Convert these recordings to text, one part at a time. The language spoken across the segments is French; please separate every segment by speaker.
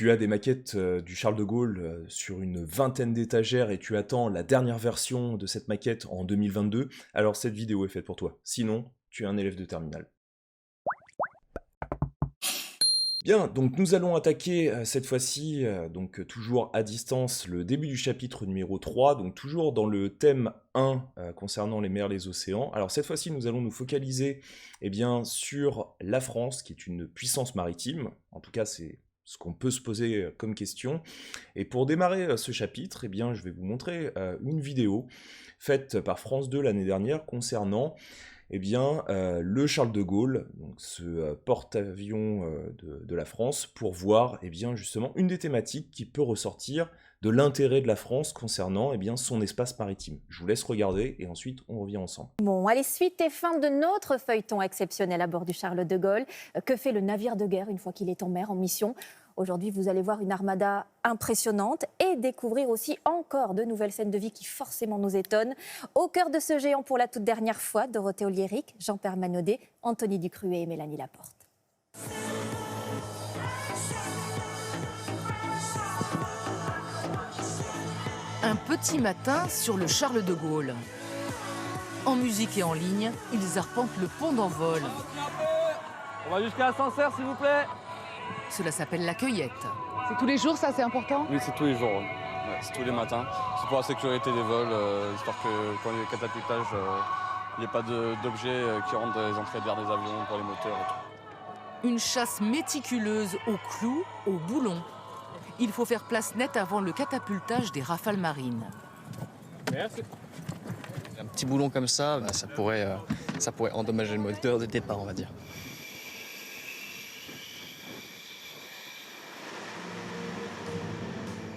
Speaker 1: Tu as des maquettes du Charles de Gaulle sur une vingtaine d'étagères et tu attends la dernière version de cette maquette en 2022, alors cette vidéo est faite pour toi. Sinon, tu es un élève de terminale. Bien, donc nous allons attaquer cette fois-ci, donc toujours à distance, le début du chapitre numéro 3, donc toujours dans le thème 1 concernant les mers, les océans. Alors cette fois-ci, nous allons nous focaliser sur la France, qui est une puissance maritime, en tout cas c'est ce qu'on peut se poser comme question. Et pour démarrer ce chapitre, je vais vous montrer une vidéo faite par France 2 l'année dernière concernant le Charles de Gaulle, donc ce porte-avions de la France, pour voir justement une des thématiques qui peut ressortir de l'intérêt de la France concernant son espace maritime. Je vous laisse regarder et ensuite on revient ensemble.
Speaker 2: Bon, allez, suite et fin de notre feuilleton exceptionnel à bord du Charles de Gaulle. Que fait le navire de guerre une fois qu'il est en mer, en mission ? Aujourd'hui, vous allez voir une armada impressionnante et découvrir aussi encore de nouvelles scènes de vie qui forcément nous étonnent. Au cœur de ce géant pour la toute dernière fois, Dorothée Oliéric, Jean-Pierre Manaudet, Anthony Ducruet et Mélanie Laporte.
Speaker 3: Un petit matin sur le Charles de Gaulle. En musique et en ligne, ils arpentent le pont d'envol.
Speaker 4: On va jusqu'à Sancerre, s'il vous plaît.
Speaker 3: Cela s'appelle la cueillette.
Speaker 5: C'est tous les jours, ça, c'est important ?
Speaker 4: Oui, c'est tous les jours. Ouais, c'est tous les matins. C'est pour la sécurité des vols, histoire que quand il y a catapultage, il n'y ait pas d'objets qui rendent les entrées d'air des avions pour les moteurs et tout.
Speaker 3: Une chasse méticuleuse au clou, au boulon. Il faut faire place nette avant le catapultage des rafales marines.
Speaker 4: Merci.
Speaker 6: Un petit boulon comme ça, ça pourrait endommager le moteur de départ, on va dire.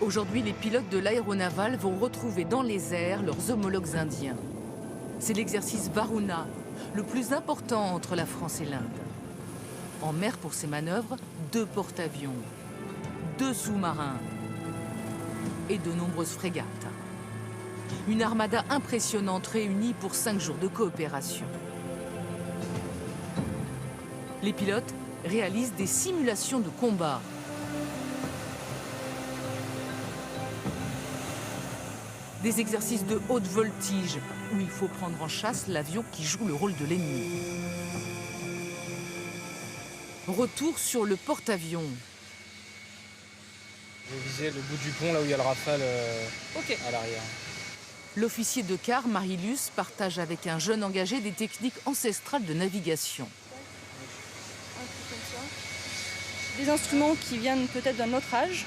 Speaker 3: Aujourd'hui, les pilotes de l'aéronaval vont retrouver dans les airs leurs homologues indiens. C'est l'exercice Varuna, le plus important entre la France et l'Inde. En mer pour ces manœuvres, 2 porte-avions, 2 sous-marins et de nombreuses frégates. Une armada impressionnante réunie pour 5 jours de coopération. Les pilotes réalisent des simulations de combat. Des exercices de haute voltige où il faut prendre en chasse l'avion qui joue le rôle de l'ennemi. Retour sur le porte-avions.
Speaker 7: Je vais viser le bout du pont, là où il y a le Rafale à l'arrière.
Speaker 3: L'officier de quart, Marilus, partage avec un jeune engagé des techniques ancestrales de navigation.
Speaker 8: Des instruments qui viennent peut-être d'un autre âge,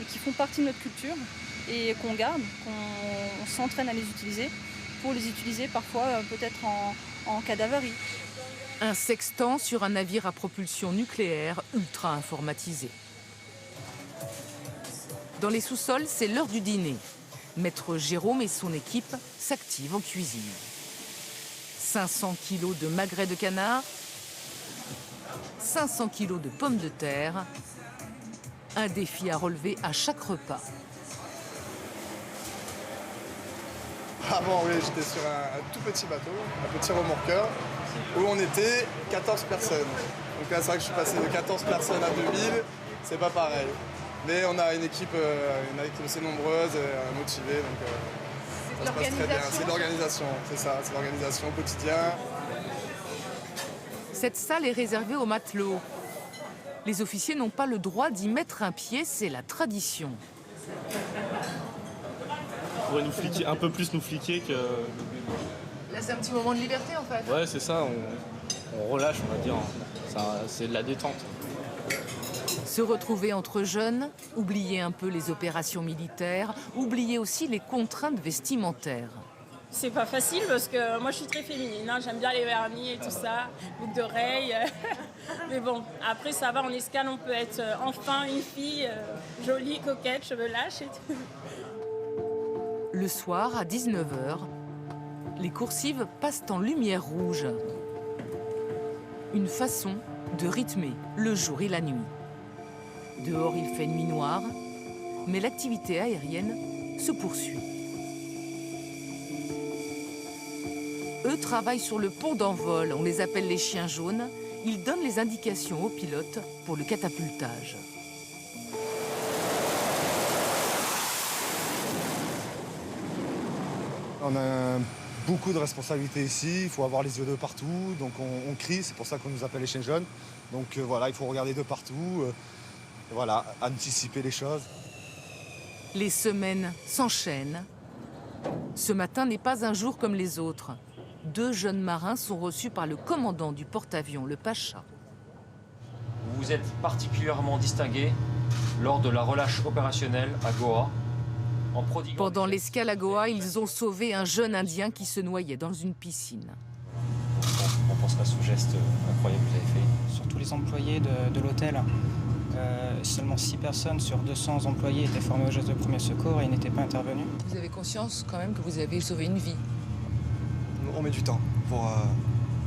Speaker 8: mais qui font partie de notre culture et qu'on garde, qu'on s'entraîne à les utiliser, pour les utiliser parfois peut-être en cas d'avarie.
Speaker 3: Un sextant sur un navire à propulsion nucléaire ultra informatisé. Dans les sous-sols, c'est l'heure du dîner. Maître Jérôme et son équipe s'activent en cuisine. 500 kilos de magret de canard, 500 kilos de pommes de terre. Un défi à relever à chaque repas.
Speaker 9: Avant, oui, j'étais sur un tout petit bateau, un petit remorqueur, où on était 14 personnes. Donc là, c'est vrai que je suis passé de 14 personnes à 2000, c'est pas pareil. Mais on a une équipe assez nombreuse, motivée, donc ça se passe très bien. C'est de l'organisation, c'est ça, c'est l'organisation au quotidien.
Speaker 3: Cette salle est réservée aux matelots. Les officiers n'ont pas le droit d'y mettre un pied, c'est la tradition.
Speaker 10: On pourrait un peu plus nous fliquer que...
Speaker 5: Là, c'est un petit moment de liberté, en fait.
Speaker 10: Ouais, c'est ça, on relâche, on va dire. C'est de la détente.
Speaker 3: Se retrouver entre jeunes, oublier un peu les opérations militaires, oublier aussi les contraintes vestimentaires.
Speaker 11: C'est pas facile parce que moi je suis très féminine, hein. J'aime bien les vernis et tout ça, boucles d'oreilles. Mais bon, après ça va, en escale on peut être enfin une fille jolie, coquette, cheveux lâches et tout.
Speaker 3: Le soir, à 19h, les coursives passent en lumière rouge. Une façon de rythmer le jour et la nuit. Dehors, il fait nuit noire, mais l'activité aérienne se poursuit. Eux travaillent sur le pont d'envol, on les appelle les chiens jaunes. Ils donnent les indications aux pilotes pour le catapultage.
Speaker 9: On a beaucoup de responsabilités ici, il faut avoir les yeux de partout, donc on crie, c'est pour ça qu'on nous appelle les chiens jaunes. Donc voilà, il faut regarder de partout, voilà, anticiper les choses.
Speaker 3: Les semaines s'enchaînent. Ce matin n'est pas un jour comme les autres. 2 jeunes marins sont reçus par le commandant du porte-avions, le Pacha.
Speaker 12: Vous vous êtes particulièrement distingué lors de la relâche opérationnelle à Goa.
Speaker 3: Pendant l'escale à Goa, ils ont sauvé un jeune Indien qui se noyait dans une piscine.
Speaker 12: On pense à ce geste incroyable que vous avez fait.
Speaker 7: Surtout les employés de l'hôtel. Seulement 6 personnes sur 200 employés étaient formés au geste de premier secours et ils n'étaient pas intervenus.
Speaker 5: Vous avez conscience quand même que vous avez sauvé une vie?
Speaker 9: On met du temps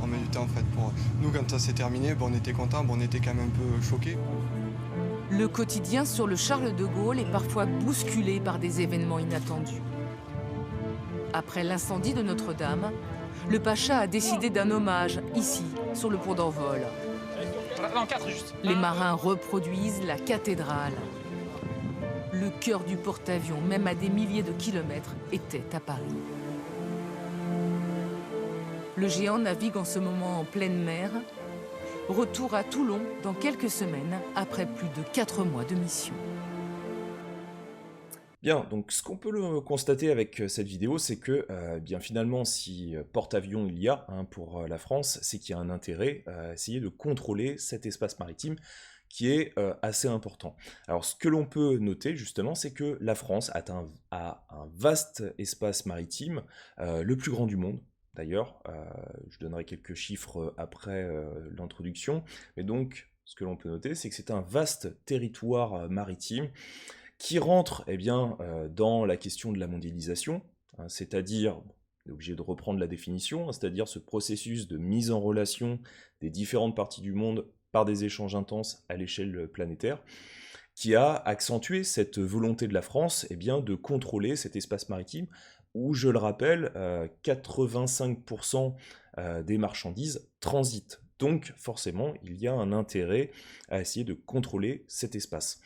Speaker 9: on met du temps en fait pour nous. Quand ça s'est terminé, on était contents, on était quand même un peu choqués.
Speaker 3: Le quotidien sur le Charles de Gaulle est parfois bousculé par des événements inattendus. Après l'incendie de Notre-Dame, le Pacha a décidé d'un hommage ici, sur le pont d'Envol. Les marins reproduisent la cathédrale. Le cœur du porte-avions, même à des milliers de kilomètres, était à Paris. Le géant navigue en ce moment en pleine mer. Retour à Toulon dans quelques semaines, après plus de 4 mois de mission.
Speaker 1: Bien, donc ce qu'on peut constater avec cette vidéo, c'est que bien finalement, si porte-avions il y a pour la France, c'est qu'il y a un intérêt à essayer de contrôler cet espace maritime qui est assez important. Alors ce que l'on peut noter justement, c'est que la France a un vaste espace maritime, le plus grand du monde. D'ailleurs, je donnerai quelques chiffres après l'introduction, mais donc ce que l'on peut noter, c'est que c'est un vaste territoire maritime qui rentre dans la question de la mondialisation, c'est-à-dire, on est obligé de reprendre la définition, c'est-à-dire ce processus de mise en relation des différentes parties du monde par des échanges intenses à l'échelle planétaire, qui a accentué cette volonté de la France de contrôler cet espace maritime, où, je le rappelle, 85% des marchandises transitent. Donc, forcément, il y a un intérêt à essayer de contrôler cet espace.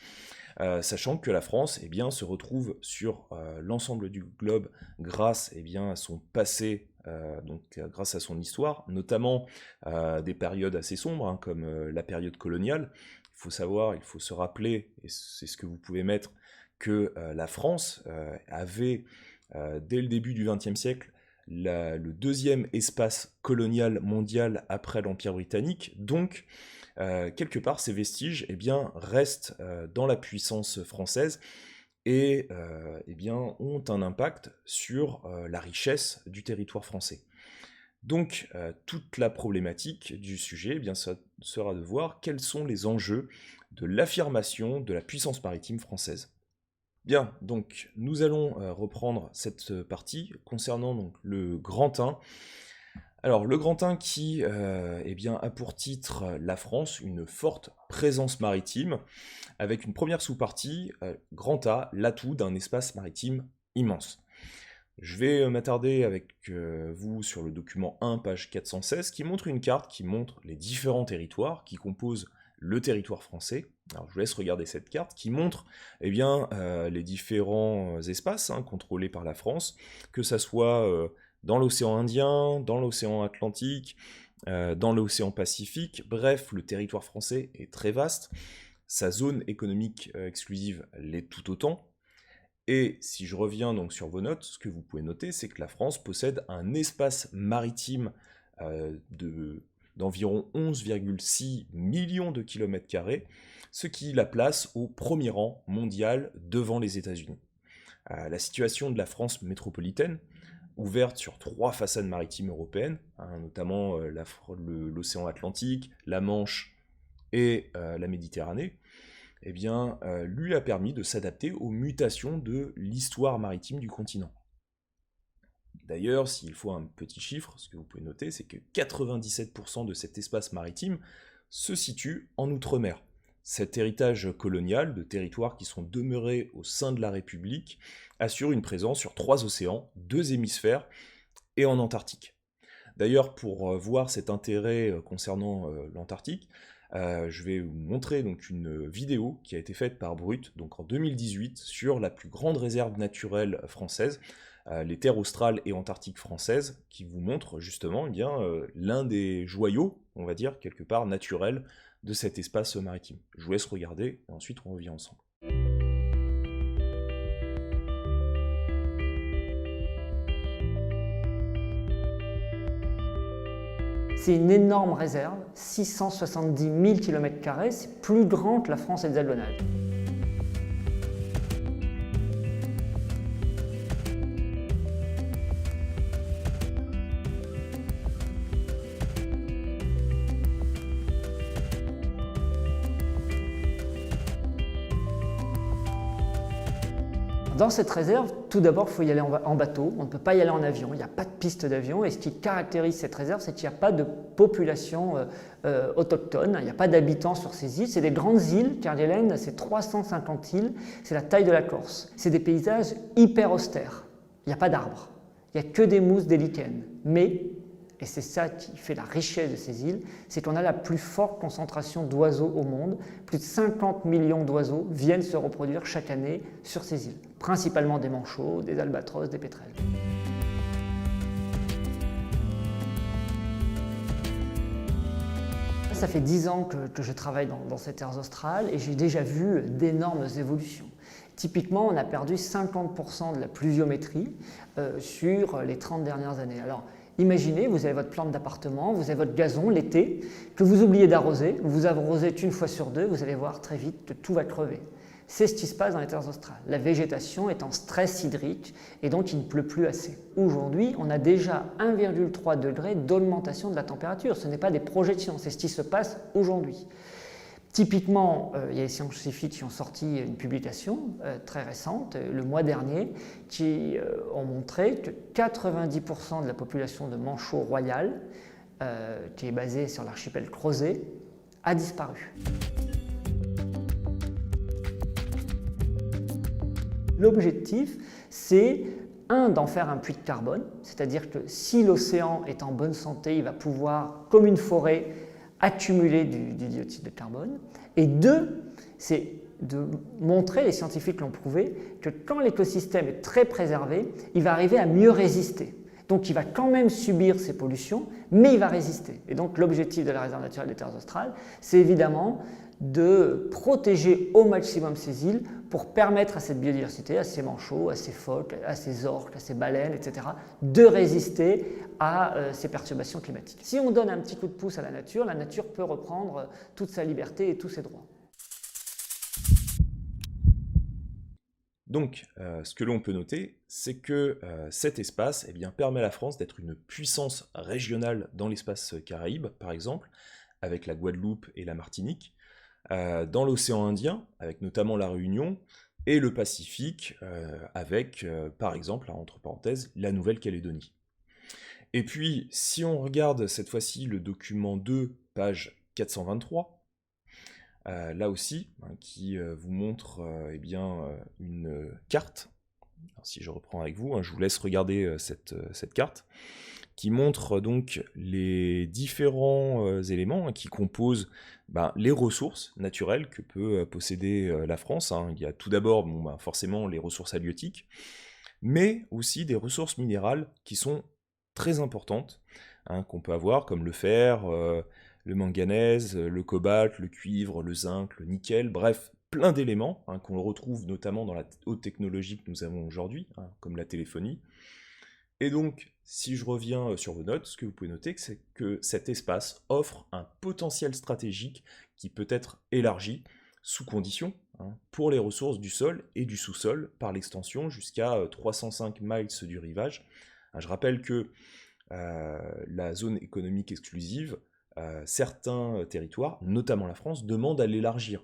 Speaker 1: Sachant que la France se retrouve sur l'ensemble du globe grâce à son passé, grâce à son histoire, notamment des périodes assez sombres, comme la période coloniale. Il faut se rappeler, et c'est ce que vous pouvez mettre, que la France avait, dès le début du XXe siècle, le deuxième espace colonial mondial après l'Empire britannique. Donc, quelque part, ces vestiges restent dans la puissance française et ont un impact sur la richesse du territoire français. Donc, toute la problématique du sujet ça sera de voir quels sont les enjeux de l'affirmation de la puissance maritime française. Bien, donc nous allons reprendre cette partie concernant donc le Grand 1. Alors le Grand 1 qui a pour titre la France, une forte présence maritime, avec une première sous-partie, Grand A, l'atout d'un espace maritime immense. Je vais m'attarder avec vous sur le document 1, page 416, qui montre une carte qui montre les différents territoires qui composent le territoire français. Alors je vous laisse regarder cette carte qui montre les différents espaces contrôlés par la France, que ça soit dans l'océan Indien, dans l'océan Atlantique, dans l'océan Pacifique. Bref, le territoire français est très vaste, sa zone économique exclusive l'est tout autant. Et si je reviens donc sur vos notes, ce que vous pouvez noter, c'est que la France possède un espace maritime d'environ 11,6 millions de kilomètres carrés, ce qui la place au premier rang mondial devant les États-Unis. La situation de la France métropolitaine, ouverte sur 3 façades maritimes européennes, notamment l'océan Atlantique, la Manche et la Méditerranée, lui a permis de s'adapter aux mutations de l'histoire maritime du continent. D'ailleurs, s'il faut un petit chiffre, ce que vous pouvez noter, c'est que 97% de cet espace maritime se situe en Outre-mer. Cet héritage colonial de territoires qui sont demeurés au sein de la République assure une présence sur 3 océans, 2 hémisphères et en Antarctique. D'ailleurs, pour voir cet intérêt concernant l'Antarctique, je vais vous montrer donc une vidéo qui a été faite par Brut donc en 2018 sur la plus grande réserve naturelle française, les terres australes et antarctiques françaises, qui vous montrent justement eh bien, l'un des joyaux, on va dire, quelque part naturels de cet espace maritime. Je vous laisse regarder, et ensuite on revient ensemble.
Speaker 13: C'est une énorme réserve, 670 000 km², c'est plus grand que la France hexagonale. Dans cette réserve, tout d'abord, il faut y aller en bateau. On ne peut pas y aller en avion. Il n'y a pas de piste d'avion. Et ce qui caractérise cette réserve, c'est qu'il n'y a pas de population autochtone. Il n'y a pas d'habitants sur ces îles. C'est des grandes îles. Kerguelen, c'est 350 îles. C'est la taille de la Corse. C'est des paysages hyper austères. Il n'y a pas d'arbres. Il n'y a que des mousses, des lichens. Mais, et c'est ça qui fait la richesse de ces îles, c'est qu'on a la plus forte concentration d'oiseaux au monde. Plus de 50 millions d'oiseaux viennent se reproduire chaque année sur ces îles. Principalement des manchots, des albatros, des pétrels. Ça fait 10 ans que je travaille dans ces terres australes et j'ai déjà vu d'énormes évolutions. Typiquement, on a perdu 50% de la pluviométrie sur les 30 dernières années. Alors, imaginez, vous avez votre plante d'appartement, vous avez votre gazon l'été, que vous oubliez d'arroser, vous arrosez une fois sur deux, vous allez voir très vite que tout va crever. C'est ce qui se passe dans les terres australes. La végétation est en stress hydrique et donc il ne pleut plus assez. Aujourd'hui, on a déjà 1,3 degré d'augmentation de la température. Ce n'est pas des projections, c'est ce qui se passe aujourd'hui. Typiquement, il y a des scientifiques qui ont sorti une publication très récente, le mois dernier, qui ont montré que 90% de la population de manchot royal, qui est basée sur l'archipel Crozet, a disparu. L'objectif, c'est d'en faire un puits de carbone, c'est-à-dire que si l'océan est en bonne santé, il va pouvoir, comme une forêt, accumuler du dioxyde de carbone. Et deux, c'est de montrer, les scientifiques l'ont prouvé, que quand l'écosystème est très préservé, il va arriver à mieux résister. Donc il va quand même subir ces pollutions, mais il va résister. Et donc l'objectif de la réserve naturelle des terres australes, c'est évidemment de protéger au maximum ces îles pour permettre à cette biodiversité, à ces manchots, à ces phoques, à ces orques, à ces baleines, etc., de résister à ces perturbations climatiques. Si on donne un petit coup de pouce à la nature peut reprendre toute sa liberté et tous ses droits.
Speaker 1: Donc, ce que l'on peut noter, c'est que cet espace eh bien, permet à la France d'être une puissance régionale dans l'espace Caraïbe, par exemple, avec la Guadeloupe et la Martinique, dans l'océan Indien, avec notamment la Réunion, et le Pacifique, avec, par exemple, entre parenthèses, la Nouvelle-Calédonie. Et puis, si on regarde cette fois-ci le document 2, page 423, là aussi, qui vous montre eh bien, une carte. Alors, si je reprends avec vous, je vous laisse regarder cette carte, qui montre donc les différents éléments qui composent les ressources naturelles que peut posséder la France. Il y a tout d'abord forcément les ressources halieutiques, mais aussi des ressources minérales qui sont très importantes, qu'on peut avoir, comme le fer, le manganèse, le cobalt, le cuivre, le zinc, le nickel, bref, plein d'éléments qu'on retrouve notamment dans la haute technologie que nous avons aujourd'hui, comme la téléphonie. Et donc, si je reviens sur vos notes, ce que vous pouvez noter, c'est que cet espace offre un potentiel stratégique qui peut être élargi sous condition pour les ressources du sol et du sous-sol, par l'extension jusqu'à 305 miles du rivage. Je rappelle que la zone économique exclusive, certains territoires, notamment la France, demandent à l'élargir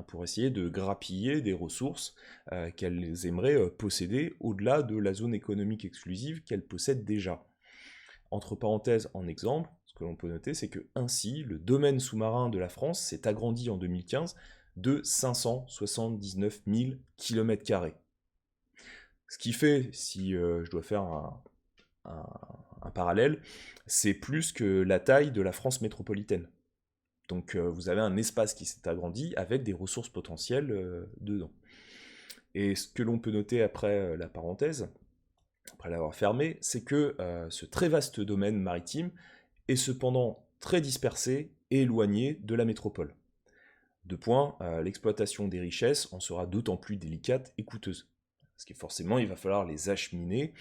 Speaker 1: pour essayer de grappiller des ressources qu'elles aimeraient posséder au-delà de la zone économique exclusive qu'elles possèdent déjà. Entre parenthèses, en exemple, ce que l'on peut noter, c'est que ainsi, le domaine sous-marin de la France s'est agrandi en 2015 de 579 000 km². Ce qui fait, si je dois faire un parallèle, c'est plus que la taille de la France métropolitaine. Donc vous avez un espace qui s'est agrandi avec des ressources potentielles dedans. Et ce que l'on peut noter après la parenthèse, après l'avoir fermé, c'est que ce très vaste domaine maritime est cependant très dispersé et éloigné de la métropole. Deux points, l'exploitation des richesses en sera d'autant plus délicate et coûteuse. Parce que forcément, il va falloir les acheminer,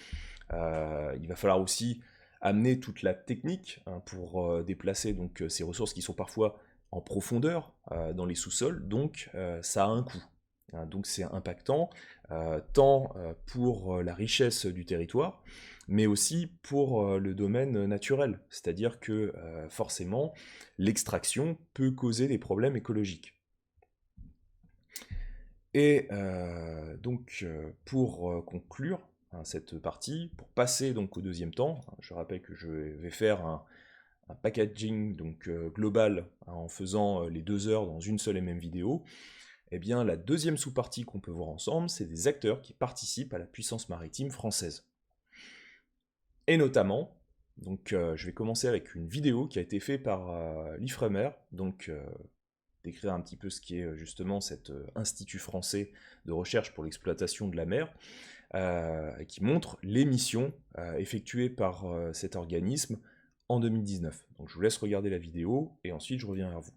Speaker 1: il va falloir aussi amener toute la technique pour déplacer donc, ces ressources qui sont parfois en profondeur dans les sous-sols, donc ça a un coût. Donc c'est impactant, tant pour la richesse du territoire, mais aussi pour le domaine naturel. C'est-à-dire que forcément, l'extraction peut causer des problèmes écologiques. Et donc pour conclure cette partie, pour passer donc au deuxième temps, je rappelle que je vais faire un packaging donc, global en faisant les 2 heures dans une seule et même vidéo. Eh bien, la deuxième sous-partie qu'on peut voir ensemble, c'est des acteurs qui participent à la puissance maritime française. Et notamment, donc, je vais commencer avec une vidéo qui a été faite par l'Ifremer, donc décrire un petit peu ce qui est justement cet institut français de recherche pour l'exploitation de la mer, qui montre les missions effectuées par cet organisme en 2019. Donc je vous laisse regarder la vidéo et ensuite je reviens vers vous.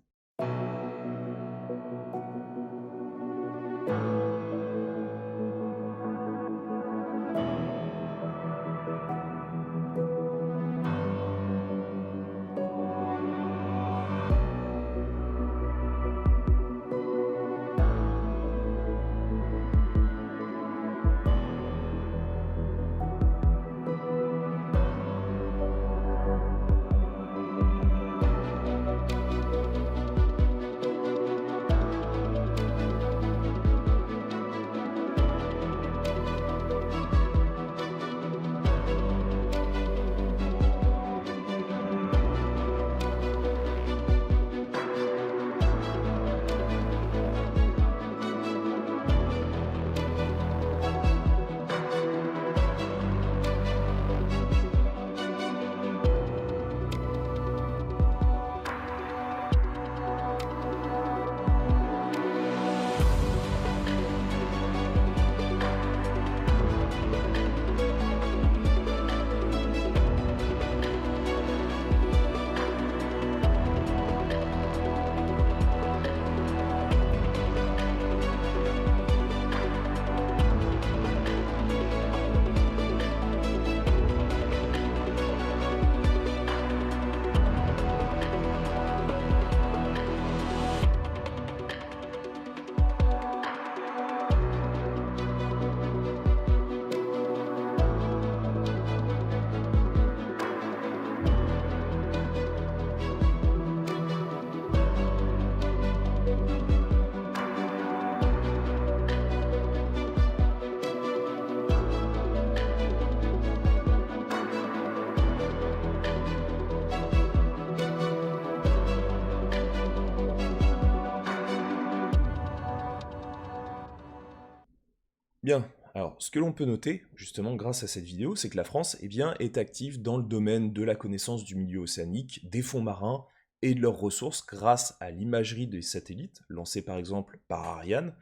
Speaker 1: Bien, alors ce que l'on peut noter, justement grâce à cette vidéo, c'est que la France est active dans le domaine de la connaissance du milieu océanique, des fonds marins et de leurs ressources grâce à l'imagerie des satellites, lancés par exemple par Ariane,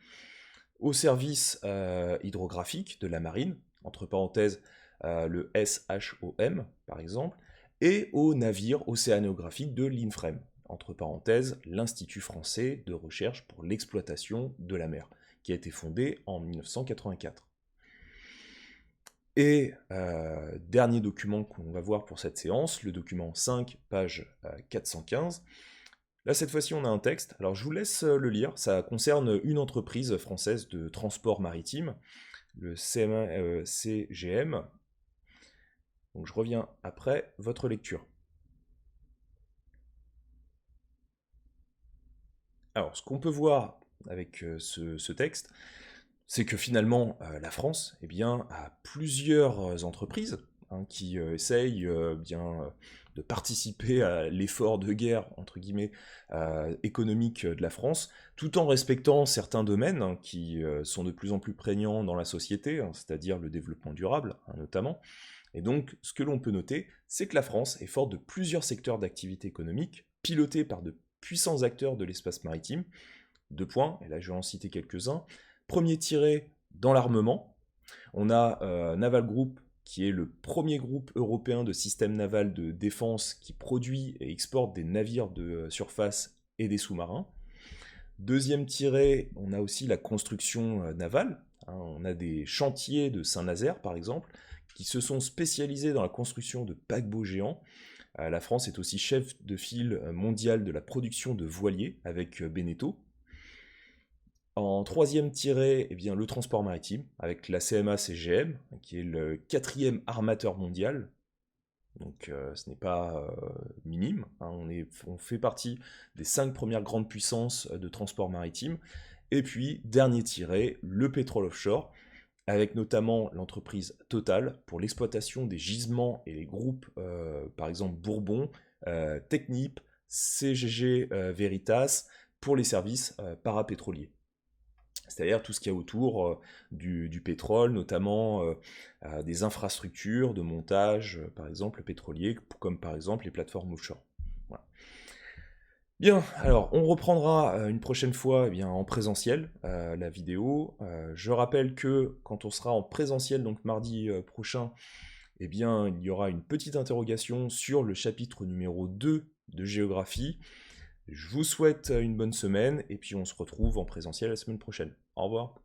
Speaker 1: au service hydrographique de la marine, entre parenthèses le SHOM par exemple, et aux navires océanographiques de l'INFREM, entre parenthèses l'Institut français de recherche pour l'exploitation de la mer, qui a été fondé en 1984. Et dernier document qu'on va voir pour cette séance, le document 5, page 415. Là, cette fois-ci, on a un texte. Alors, je vous laisse le lire. Ça concerne une entreprise française de transport maritime, le CGM. Donc, je reviens après votre lecture. Alors, ce qu'on peut voir avec ce texte, c'est que finalement, la France a plusieurs entreprises qui essayent de participer à l'effort de guerre, entre guillemets, économique de la France, tout en respectant certains domaines qui sont de plus en plus prégnants dans la société, c'est-à-dire le développement durable, notamment. Et donc, ce que l'on peut noter, c'est que la France est forte de plusieurs secteurs d'activité économique, pilotés par de puissants acteurs de l'espace maritime. 2 points, et là je vais en citer quelques-uns. Premier tiré dans l'armement, on a Naval Group qui est le premier groupe européen de systèmes navals de défense qui produit et exporte des navires de surface et des sous-marins. Deuxième tiret, on a aussi la construction navale. On a des chantiers de Saint-Nazaire, par exemple, qui se sont spécialisés dans la construction de paquebots géants. La France est aussi chef de file mondial de la production de voiliers avec Beneteau. En troisième tiret, eh bien, le transport maritime, avec la CMA-CGM, qui est le 4e armateur mondial. Donc ce n'est pas minime, on fait partie des 5 premières grandes puissances de transport maritime. Et puis, dernier tiret, le pétrole offshore, avec notamment l'entreprise Total pour l'exploitation des gisements et les groupes, par exemple Bourbon, Technip, CGG Veritas, pour les services parapétroliers. C'est-à-dire tout ce qu'il y a autour du pétrole, notamment des infrastructures de montage, par exemple pétrolier, comme par exemple les plateformes offshore. Voilà. Bien, alors on reprendra une prochaine fois eh bien, en présentiel la vidéo. Je rappelle que quand on sera en présentiel, donc mardi prochain, eh bien, il y aura une petite interrogation sur le chapitre numéro 2 de géographie. Je vous souhaite une bonne semaine et puis on se retrouve en présentiel la semaine prochaine. Au revoir.